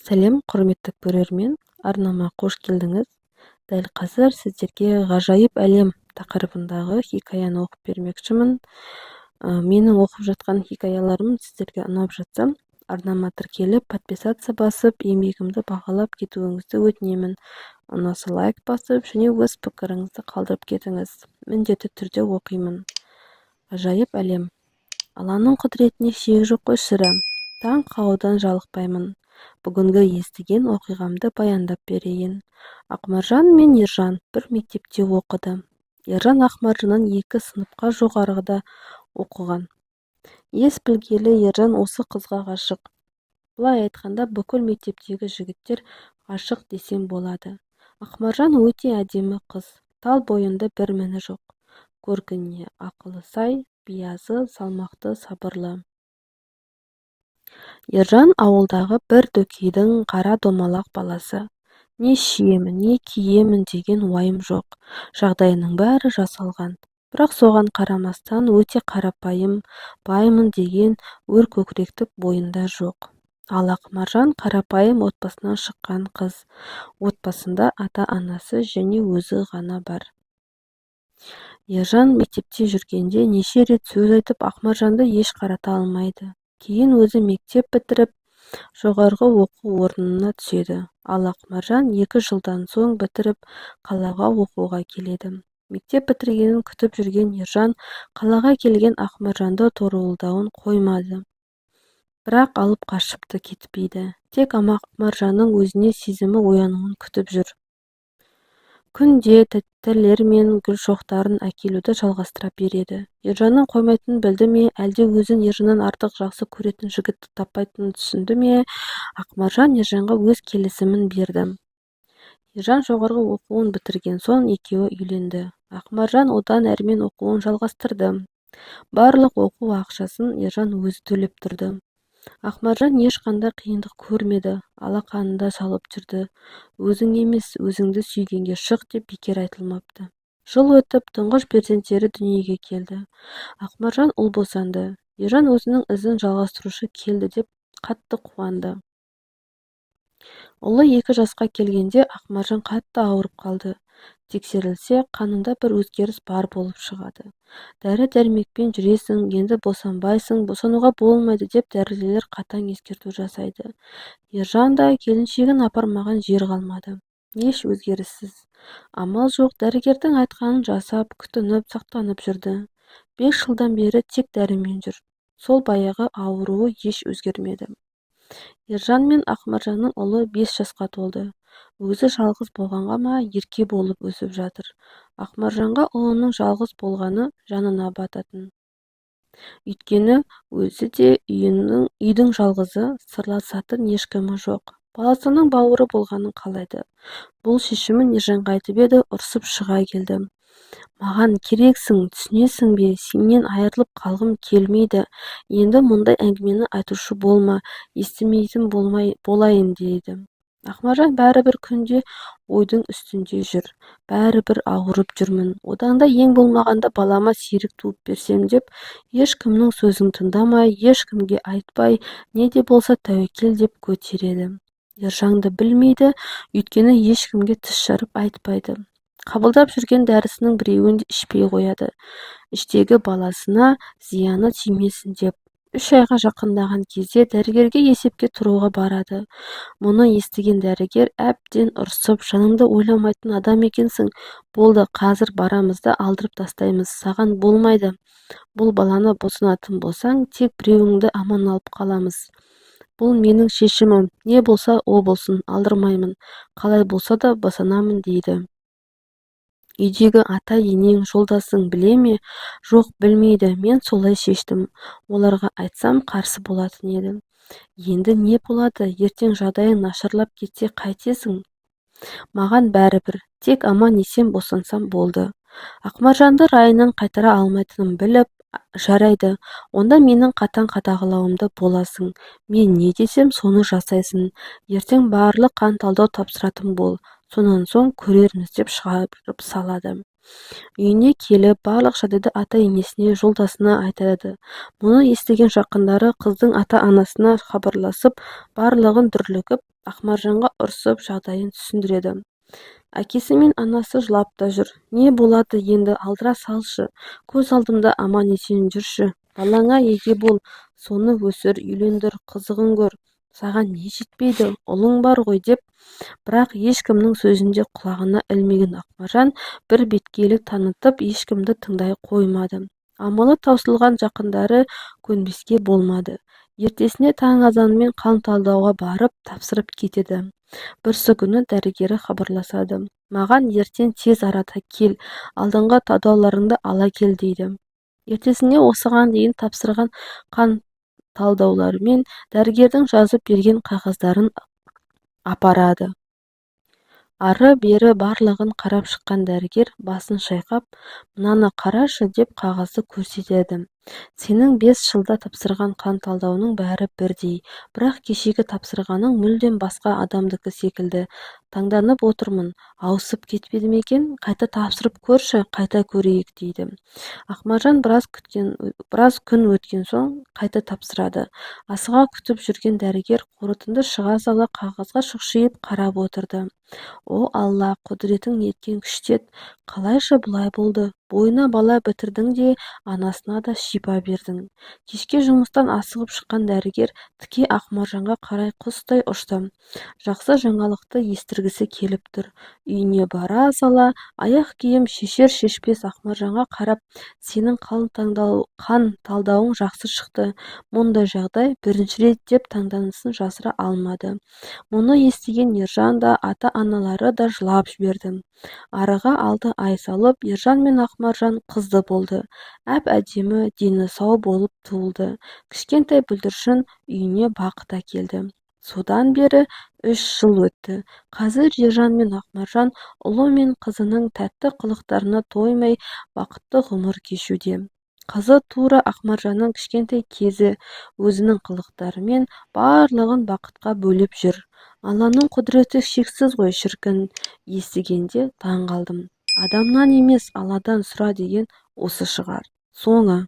Сәлем, құрметті көрермен, арнама қош келдіңіз. Дәл қазір сіздерге ғажайып әлем тақырыбындағы хикаяны оқып бермекшімін. Менің оқып жатқан хикаяларым сіздерге ұнап жатса, арнама тіркеліп, подписаться басып, еңбегімді бағалап кетуіңізді өтінемін. Ұнаса лайк басып, және өз пікіріңізді қалдырып кетіңіз. Міндетті түрде оқимын. Ғажайып әлем. Алланың құдіретіне шек жоқ қой шірі. Таң қалудан жалықпаймын. Бүгінгі естіген оқиғамды баяндап берейін. Ақмаржан мен Ержан бір мектепте оқыды. Ержан Ақмаржаннан 2 сыныпқа жоғарыда оқыған. Ес білгелі Ержан осы қызға ғашық. Бұлай айтқанда бүкіл мектептегі жігіттер ғашық десем болады. Ақмаржан өте әдемі қыз, тал бойында бір міні жоқ. Көркіне ақылы сай, биязы, салмақты, сабырлы. Ержан ауылдағы бір дөкейдің қара домалақ баласы. Не ішемін, не киемін деген уайым жоқ. Жағдайының бәрі жасалған. Бірақ соған қарамастан өте қарапайым, баймын деген өр көкіректік бойында жоқ. Ал Ақмаржан қарапайым отбасынан шыққан қыз. Отбасында ата-анасы және өзі ғана бар. Ержан мектепте жүргенде неше рет сөз айтып Ақмаржанды еш қарата алмайды. Кейін өзі мектеп бітіріп, жоғарғы оқу орнына түседі. Ал Ақмаржан 2 жылдан соң бітіріп, қалаға оқуға келеді. Мектеп бітіргенін күтіп жүрген Ержан қалаға келген Ақмаржанды торуылдауын қоймады. Бірақ алып қашыпты кетпейді. Тек Ақмаржанның өзіне сезімі оянуын күтіп жүр. Күнде тәттілер мен гүл шоқтарын әкелуді жалғастыра береді. Ержанның қоймайтынын білді ме, әлде өзін Ержаннан артық жақсы көретін жігітті таппайтынын түсінді ме, Ақмаржан Ержанға өз келісімін берді. Ержан жоғарғы оқуын бітірген соң екеуі үйленді. Ақмаржан одан әрмен оқуын жалғастырды. Барлық оқу ақшасын Ержан өзі төлеп тұрды. Ақмаржан ешқандай қиындық көрмеді, алақанында салып жүрді. Өзің емес, өзіңді сүйгенге шық деп бекер айтылмапты. Жыл өтіп, тұңғыш перзенттері дүниеге келді. Ақмаржан ұл босанды. Ержан өзінің ізін жалғастырушы келді деп қатты қуанды. Ұлы 2 жасқа келгенде Ақмаржан қатты ауырып қалды. Тексерілсе, қанында бір өзгеріс бар болып шығады. Дәрі-дәрмекпен жүресің, енді босанбайсың, босануға болмайды деп дәрігерлер қатаң ескерту жасайды. Ержан да келіншегін апармаған жер қалмады. Еш өзгеріссіз. Амал жоқ, дәрігердің айтқанын жасап, күтініп, сақтанып жүрді. 5 жылдан бері тек дәрімен жүр. Сол баяғы ауруы еш өзгермеді. Ержан мен Ақмаржанның ұлы 5 жасқа толды. Өзі жалғыз болғанға ма, ерке болып өсіп жатыр. Ақмаржанға ұлының жалғыз болғаны жанына бататын. Өйткені өзі де үйдің жалғызы, сырласатын ешкімі жоқ. Баласының бауыры болғанын қалайды. Бұл шешімін Ержанға айтып еді, ұрсып шыға келді. Маған керексің, түсінесің бе, сенен айырылып қалғым келмейді. Енді мұндай әңгімені айтушы болма, естімейтін болайын дейді. Ақмаржан бәрібір күнде ойдың үстінде жүр. Бәрібір ауырып жүрмін. Одан да ең болмағанда балама серік туып берсем деп, ешкімнің сөзін тыңдамай, ешкімге айтпай, не де болса тәуекел деп көтереді. Ержанды білмейді, өйткені ешкімге тіс жарып айтпайды. Қабылдап жүрген дәрісінің біреуін ішпей қояды. Іштегі баласына зияны тимесін деп. 3 айға жақындаған кезде дәрігерге есепке тұруға барады. Мұны естіген дәрігер әбден ұрсып, жаныңды ойламайтын адам екенсің. Болды, қазір барамыз да алдырып тастаймыз. Саған болмайды. Бұл баланы босанатын болсаң, тек біреуіңді аман алып қаламыз. Бұл менің шешімім. Не болса, о болсын, алдырмаймын. Қалай болса да босанамын дейді. Үйдегі ата-енең, жолдасың біле ме? Жоқ, білмейді. Мен солай шештім. Оларға айтсам қарсы болатын еді. Енді не болады? Ертең жағдайың нашарлап кетсе қайтесің? Маған бәрібір. Тек аман-есен босансам болды. Ақмаржанды райынан қайтара алмайтынын біліп, жарайды. Онда менің қатаң қадағалауымда боласың. Мен не десем, соны жасайсың. Ертең барлық қан талдау тапсыратын бол. Сонан соң көрерміз деп шығарып салады. Үйіне келіп, барлық жайды ата-енесіне, жолдасына айтады. Мұны естіген жақындары қыздың ата-анасына хабарласып, барлығын дүрлігіп, Ақмаржанға ұрсып жағдайын түсіндіреді. Әкесі мен анасы жылап та жүр. Не болады енді, алдыра салшы. Көз алдымда аман-есен жүрші. Балаңа еге бол, соны өсір, үйлендір, қызығын көр. Саған не жетпейді, ұлың бар ғой деп. Бірақ ешкімнің сөзінде құлағына ілмеген Ақмаржан бір беткейлік танытып, ешкімді тыңдай қоймады. Амалы таусылған жақындары көнбеске болмады. Ертесіне таң азанымен қан талдауға барып тапсырып кетеді. Бүрсігүні дәрігері хабарласады. Маған ертең тез арада кел, алдыңғы талдауларыңды ала кел дейді. Ертесіне осыған дейін тапсырған қан талдаулары мен дәрігердің жазып берген қағаздарын апарады. Ары-бері барлығын қарап шыққан дәрігер басын шайқап, мынаны қарашы деп қағазды көрсетеді. Сенің 5 жылда тапсырған қан талдауының бәрі бірдей, бірақ кешегі тапсырғаның мүлдем басқа адамдікі секілді. Таңданып отырмын, ауысып кетпеді ме екен? Қайта тапсырып көрші, қайта көрейік дейді. Ақмаржан біраз күн өткен соң қайта тапсырады. Асыға күтіп жүрген дәрігер қорытынды шыға сала қағазға шұқшиып қарап отырды. О Алла, құдіретің неткен күштет, қалайша бұлай болды? Бойына бала бітірдің де, анасына да шипа бердің. Кешке жұмыстан асығып шыққан дәрігер тіке Ақмаржанға қарай құстай ұшты. Жақсы жаңалықты естіргісі келіп тұр. Үйіне бара сала, аяқ киім шешер-шешпес Ақмаржанға қарап, сенің қан талдауың жақсы шықты. Мұндай жағдай бірінші рет деп таңданысын жасыра алмады. Мұны естіген Ержан да, ата-аналары да жылап жіберді. Арыға 6 ай салып, Ержан мен Ақмаржан қызды болды. Әп-әдемі, дені сау болып туылды. Кішкентай бүлдіршін үйіне бақыт әкелді. Содан бері 3 жыл өтті. Қазір Ержан мен Ақмаржан ұлы мен қызының тәтті қылықтарына тоймай бақытты ғұмыр кешуде. Қызы тура Ақмаржанның кішкентай кезі, өзінің қылықтарымен барлығын бақытқа бөлеп жүр. Алланың құдіреті шексіз ғой шіркін. Естігенде таң қалдым. Адамнан емес, Алладан сұра деген осы шығар. Соңы